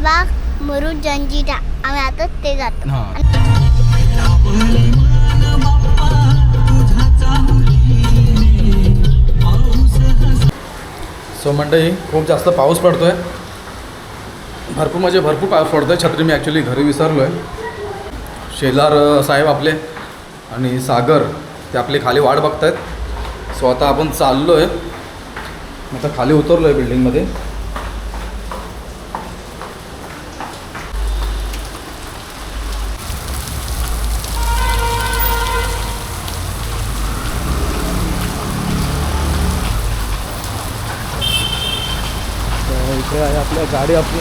लालबाग मुरुड जंजिरा आम्ही आता ते जातो. सो मंडळी खूप जास्त पाऊस पडतोय, भरपूर पाऊस पडतोय. छत्री मी ॲक्च्युली घरी विसरलो आहे. शेलार साहेब आपले आणि सागर ते आपली खाली वाट बघतायत. सो आता आपण चाललो आहे, आता खाली उतरलो आहे बिल्डिंगमध्ये. इकडे आहे आपल्या गाडी आपली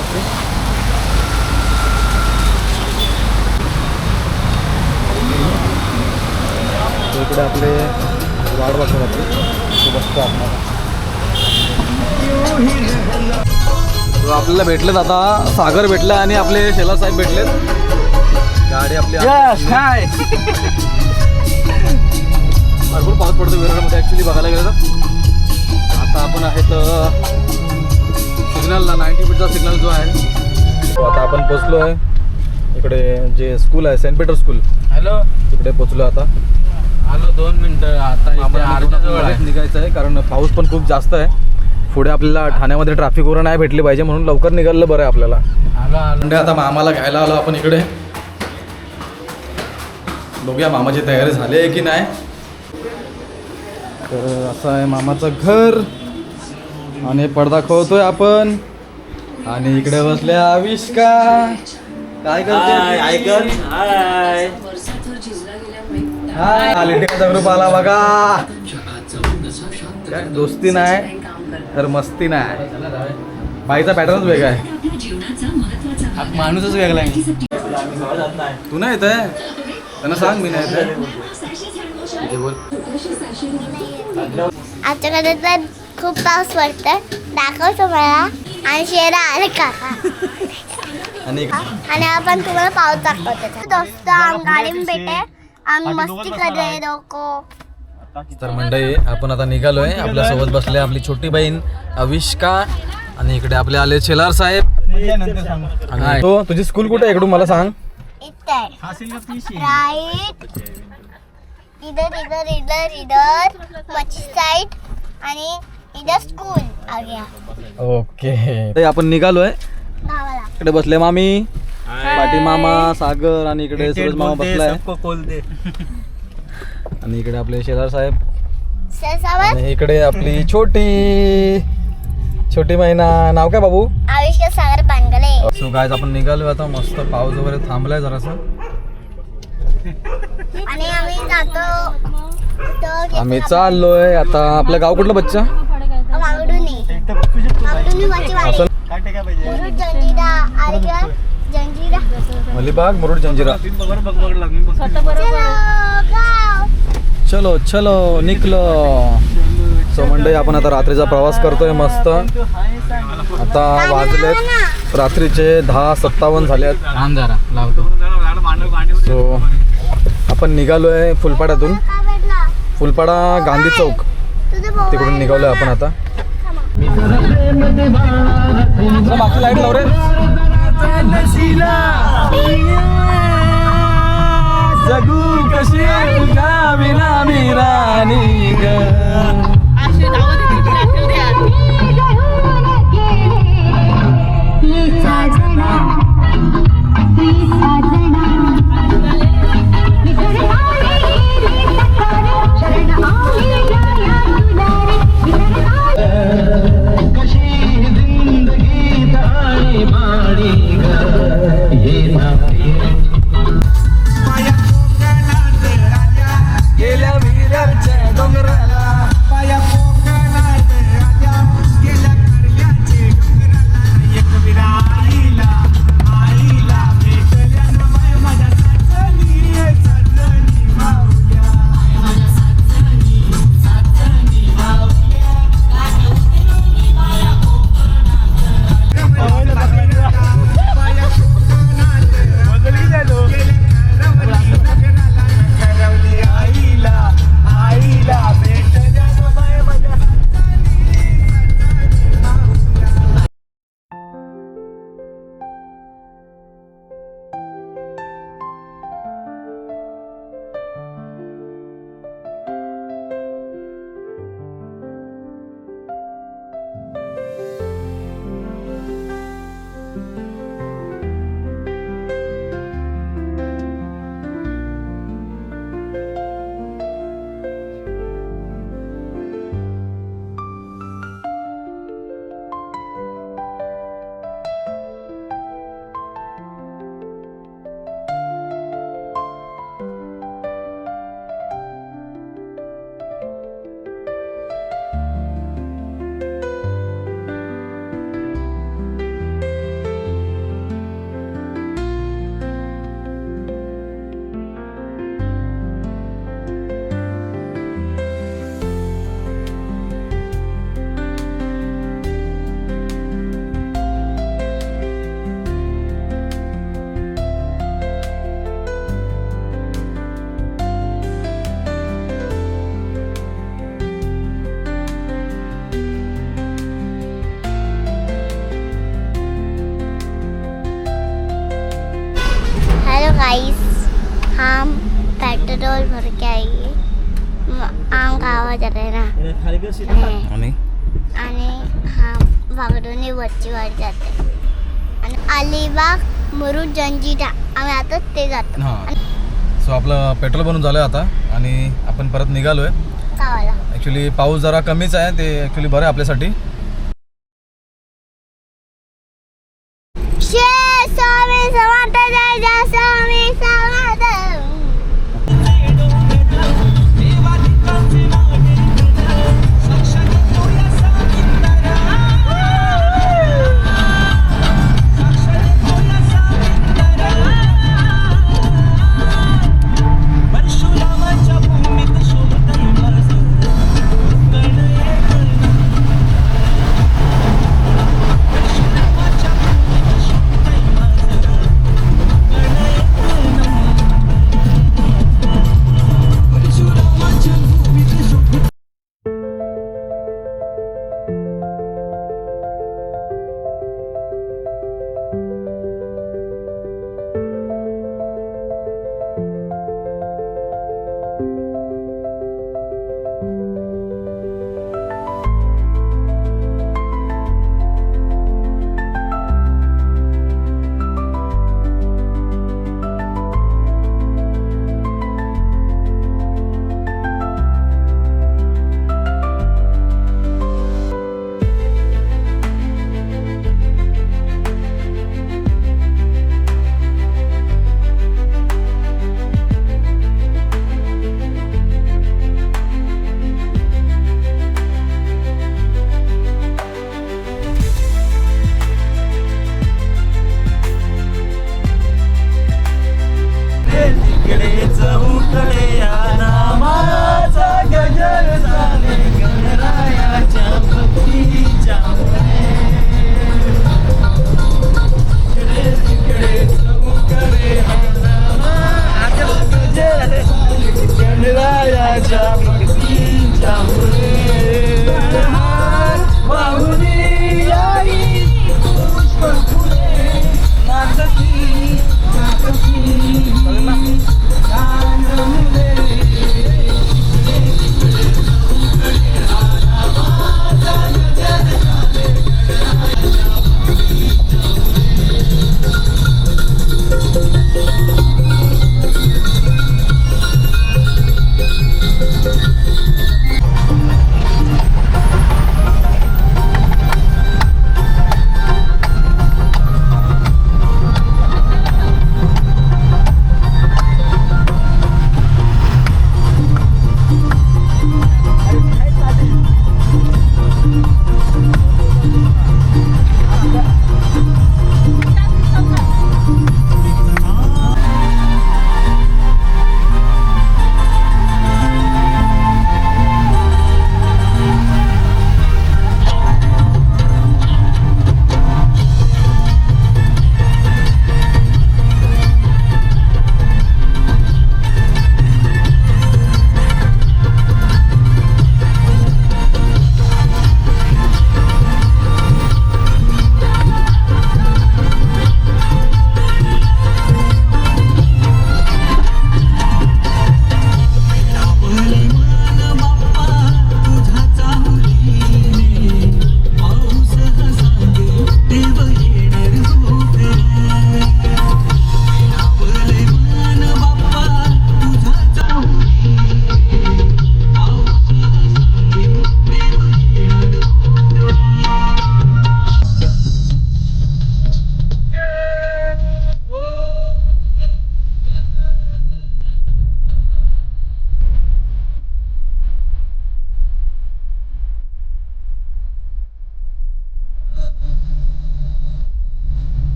इकडे आपले वाट बघतो बसतो आपल्याला. आपल्याला भेटलेत आता सागर भेटला आणि आपले शेलार साहेब भेटलेत. गाडी आपली काय भरपूर पाऊस पडतो विरारमध्ये ॲक्च्युली बघायला गेलं तर. आता आपण आहेत सिग्नलला 90 फीटचा सिग्नल जो आहे तो आता आपण पोचलो आहे. इकडे जे स्कूल आहे सेंट पीटर स्कूल. हॅलो, तिकडे पोचलो आता. हॅलो 2 मिनटं आता निघायचं आहे कारण पाऊस पण खूप जास्त आहे. पुढे आपल्याला ठाण्यामध्ये ट्रॅफिक वगैरे नाही भेटली पाहिजे म्हणून लवकर निघालं बरं आहे आपल्याला. म्हणजे आता मामाला घ्यायला आलो आपण इकडे. बघूया मामाची तयारी झाली आहे की नाही. तर असं आहे मामाचं घर आणि पडदा खोलतोय आपण. आणि इकडे बसल्या आविष्का. काय करते? हाय लिटिंगचा ग्रुप आला बघा. काय दोस्ती नाही तर मस्ती नाही. बाईचा पॅटर्नच वेगळा आहे, माणूसच वेगळा आहे. तू नाही येत आहे त्यांना सांग मी नाही येत. आमच्याकडे तर खूप पाऊस पडतोय, दाखवतो मला. आणि शेरा आले काका आणि आपण तुम्हाला पाऊस दाखवतो. दोस्त गाडी में भेटे आम्ही मस्ती कर रहे लोको. तर मंडळी आपण आता निघालोय. आपल्यासोबत बसले आपली छोटी बहीण अविष्का आणि इकडे आपले आले शेलार साहेब. तो तुझी स्कूल कुठे आहे इकडून मला सांग. इथे राईट, इधर इधर इधर इधर मच्छी साइड आणि इधर स्कूल आ गया. ओके, आपण निघालोय. गावाला इकडे बसले मामी, पाटी मामा, सागर आणि इकडे सूरज मामा बसलाय. आणि इकडे आपले शेलार साहेब आणि इकडे आपली छोटी महिना. नाव काय बाबू? आविष्का सागर बांगले. सो गायज आपण निघालो आता. मस्त पाऊस वगैरे थांबलाय जरासं. आणि आम्ही जातो. आम्ही चाललोय आता. आपलं गाव कुठलं बच्चा? अलिबाग मुरुड जंजिरा. चलो चलो निकलो. सो मंडळी आपण आता रात्रीचा प्रवास करतोय मस्त. आता वाजलेत रात्रीचे 10:57 झालेत. सो आपण निघालोय फुलपाड्यातून. फुलपाडा गांधी चौक तिकडून निघालोय आपण आता. बाकी लाईट लाव रे. जगू कशी विना मी राणी ग. पेट्रोल भर के आएगी आम का आवाज आ रहा है ना आणि हा वागडोनी वरची वाट जाते आणि अलिबाग मुरुड जंजिरा आम्ही आता ते जातो हां. सो आपलं पेट्रोल बनून झालं आता आणि आपण परत निघालो आहे. गावाला. ॲक्च्युली पाऊस जरा कमीच आहे, ते ॲक्च्युली बरं आहे आपल्यासाठी. स्वामी समर्थ जय जय स्वामी समर्थ.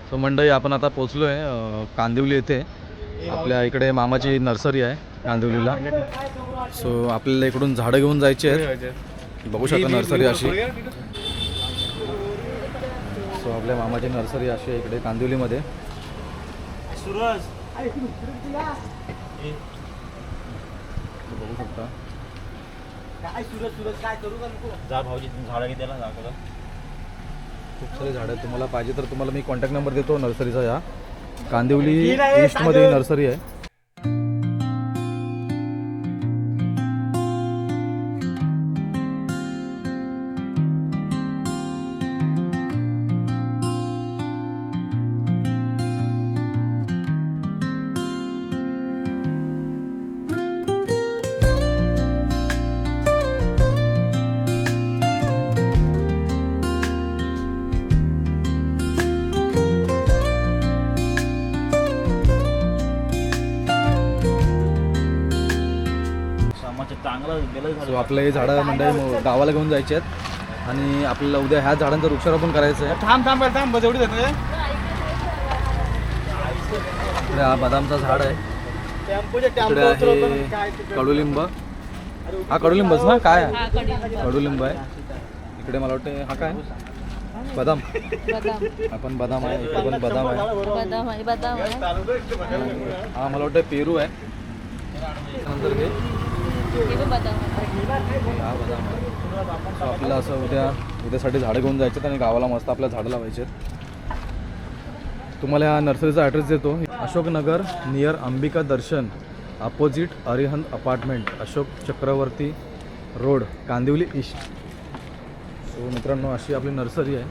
सो मंडळी आपण आता पोचलो आहे कांदिवली येथे. आपल्या इकडे मामाची नर्सरी आहे कांदिवलीला. सो आपल्याला इकडून झाडं घेऊन जायची आहेत. बघू शकता नर्सरी अशी. सो आपल्या मामाची नर्सरी अशी आहे इकडे कांदिवलीमध्ये. बघू शकता जा भाऊजी झाडं घेते ना दाखवलं. खूप सारे झाडं आहेत. तुम्हाला पाहिजे तर तुम्हाला मी कॉन्टॅक्ट नंबर देतो नर्सरीचा. या कांदिवली ईस्टमध्ये नर्सरी आहे. सो आपलं हे झाडं म्हणजे गावाला घेऊन जायचे आहेत आणि आपल्याला उद्या ह्या झाडांचं वृक्षारोपण करायचं आहे. थांब जेवढी जाते इकडे हा बदामचा झाड आहे. इकडे आहे कडुलिंब. हा कडुलिंबच ना काय कडुलिंब आहे. इकडे मला वाटतं हा काय बदाम. आपण बदाम आहे. इकडे पण बदाम आहे. हा मला वाटतं पेरू आहे. नंतर हे हा बदाम आहे. सो आपल्याला असं उद्यासाठी झाडं घेऊन जायचे आणि गावाला मस्त आपल्या झाडं लावायचे. तुम्हाला ह्या नर्सरीचा ॲड्रेस देतो. Ashoknagar near Ambika Darshan opposite Arihant apartment Ashok Chakravarti road Kandivali east. So मित्रांनो अशी आपली नर्सरी आहे.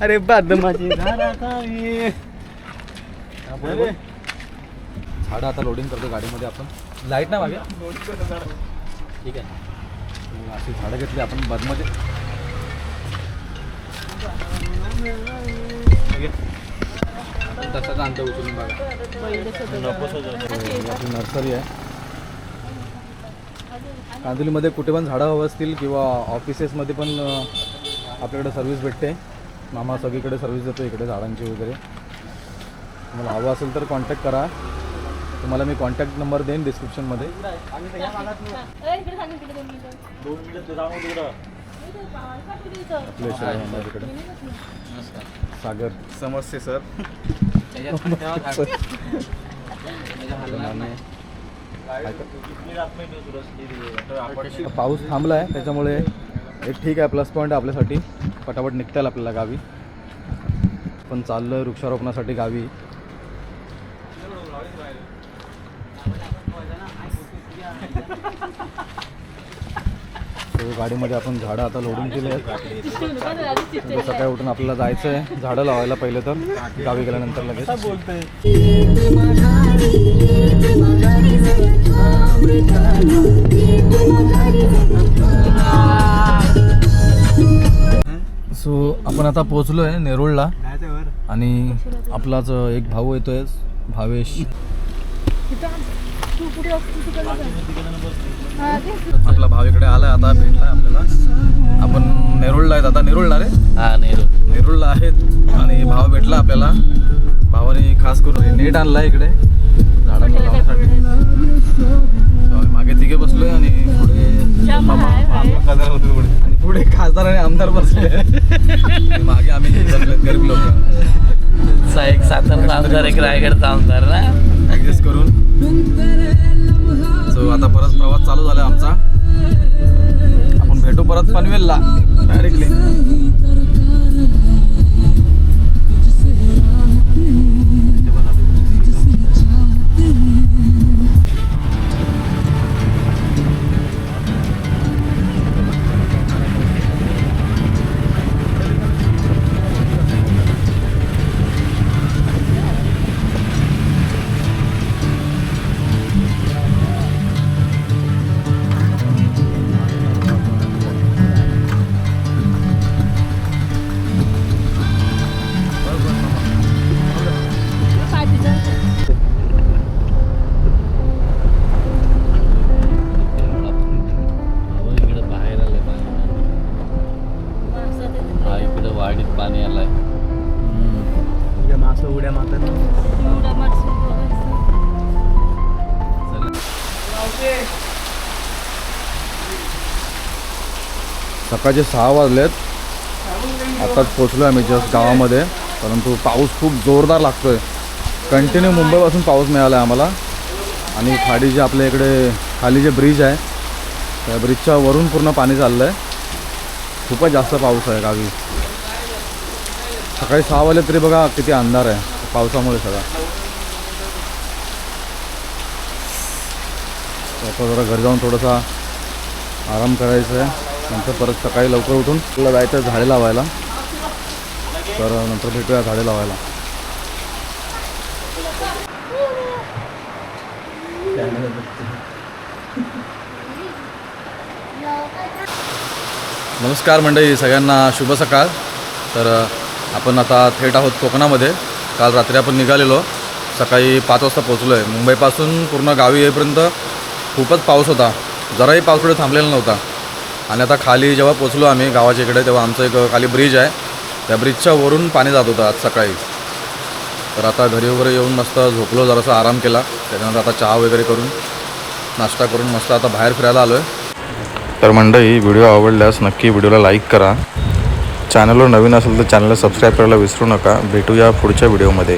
अरे बदमाशी झाडं आता लोडिंग करतो गाडीमध्ये आपण. लाईट ना मागे ठीक आहे. अशी झाडं घेतली आपण बदमध्ये. तसंच आणतो उचलून बघा. आपली नर्सरी आहे. कांदिवलीमध्ये कुठे पण झाडं हवं असतील किंवा ऑफिसेसमध्ये पण आपल्याकडे सर्व्हिस भेटते. मामा सगळीकडे सर्व्हिस देतो इकडे झाडांची वगैरे. तुम्हाला हवं असेल तर कॉन्टॅक्ट करा. तुम्हाला मी कॉन्टॅक्ट नंबर देईन डिस्क्रिप्शनमध्ये. आपले इकडे सागर समजते सर. पाऊस थांबला आहे त्याच्यामुळे एक ठीक आहे प्लस पॉईंट आहे आपल्यासाठी. पटापट निघता येईल आपल्याला गावी. पण चाललो आहे वृक्षारोपणासाठी गावी. गाडीमध्ये आपण झाडं आता लोडिंग केले आहेत. सकाळी उठून आपल्याला जायचं आहे झाडं लावायला पहिले तर गावी गेल्यानंतर लगेच. सो आपण आता पोहोचलो आहे नेरुळला आणि आपलाच एक भाऊ येतोय भावेश. आपला भाव इकडे आलाय आता भेटलाय आपल्याला. आपण नेरुळला आहेत आता. नेरुळला रे हा नेरुळला आहेत आणि भाव भेटला आपल्याला. भावाने खास करून नेट आणलाय इकडे झाडांना लावण्यासाठी. आम्ही मागे तिघे बसलोय आणि पुढे खासदार आणि आमदार बसले. मागे आम्ही गरीब लोक. एक सातारा आमदार एक रायगडचा आमदार ना ऍडजस्ट करून. सो आता परत प्रवास चालू झाला आमचा. आपण भेटू परत पनवेलला डायरेक्टली. सकाळचे 6 वाजलेत. आताच पोचलो आम्ही जस्ट गावामध्ये. परंतु पाऊस खूप जोरदार लागतो आहे. कंटिन्यू मुंबईपासून पाऊस मिळाला आहे आम्हाला. आणि खाडी जे आपल्या इकडे खाली जे ब्रिज आहे त्या ब्रिजच्या वरून पूर्ण पाणी चाललं आहे. खूपच जास्त पाऊस आहे गावी. सकाळी 6 वाजले तरी बघा किती अंधार आहे पावसामुळे सगळा. आता जरा घरी जाऊन थोडासा आराम करायचा आहे. नंतर परत सकाळी लवकर उठून तुला जायचं आहे झाडे लावायला. तर नंतर भेटूया झाडे लावायला. नमस्कार मंडळी, सगळ्यांना शुभ सकाळ. तर आपण आता थेट आहोत कोकणामध्ये. काल रात्री आपण निघालेलो, सकाळी 5 वाजता पोचलो आहे. मुंबईपासून पूर्ण गावी येईपर्यंत खूपच पाऊस होता. जराही पाऊस पुढे थांबलेला नव्हता. आणि आता खाली जेव्हा पोचलो आम्ही गावाच्या इकडे, तेव्हा आमचं एक खाली ब्रिज आहे, त्या ब्रिजच्या वरून पाणी जात होतं आज सकाळी. तर आता घरी वगैरे येऊन मस्त झोपलो, जरासा आराम केला. त्याच्यानंतर आता चहा वगैरे करून नाश्ता करून मस्त आता बाहेर फिरायला आलो आहे. तर मंडळी, व्हिडिओ आवडल्यास नक्की व्हिडिओला लाईक करा. चॅनलवर नवीन असेल तर चॅनलला सबस्क्राईब करायला विसरू नका. भेटूया पुढच्या व्हिडिओमध्ये.